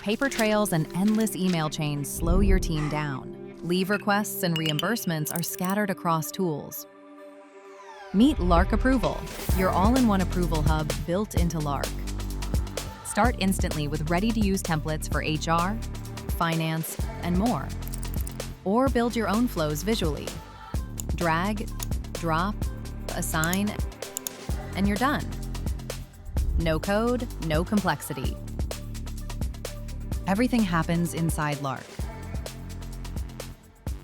paper trails and endless email chains slow your team down. Leave requests and reimbursements are scattered across tools. Meet Lark Approval, your all-in-one approval hub built into Lark. Start instantly with ready-to-use templates for HR, finance, and more. Or build your own flows visually. Drag, drop, assign, and you're done. No code, no complexity. Everything happens inside Lark.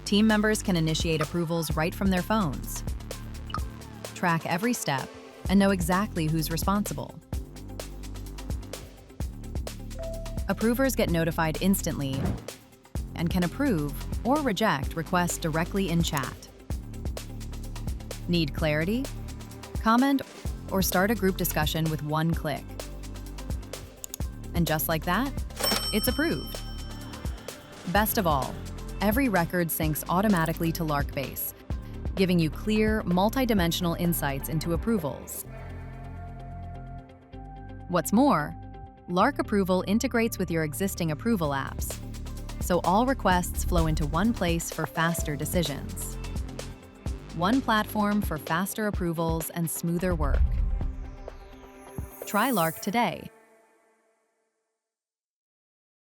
Team members can initiate approvals right from their phones, track every step, and know exactly who's responsible. Approvers get notified instantly and can approve or reject requests directly in chat. Need clarity? Comment or start a group discussion with one click. And just like that, it's approved. Best of all, every record syncs automatically to Lark Base, giving you clear, multi-dimensional insights into approvals. What's more, Lark Approval integrates with your existing approval apps, so all requests flow into one place for faster decisions. One platform for faster approvals and smoother work. Try Lark today.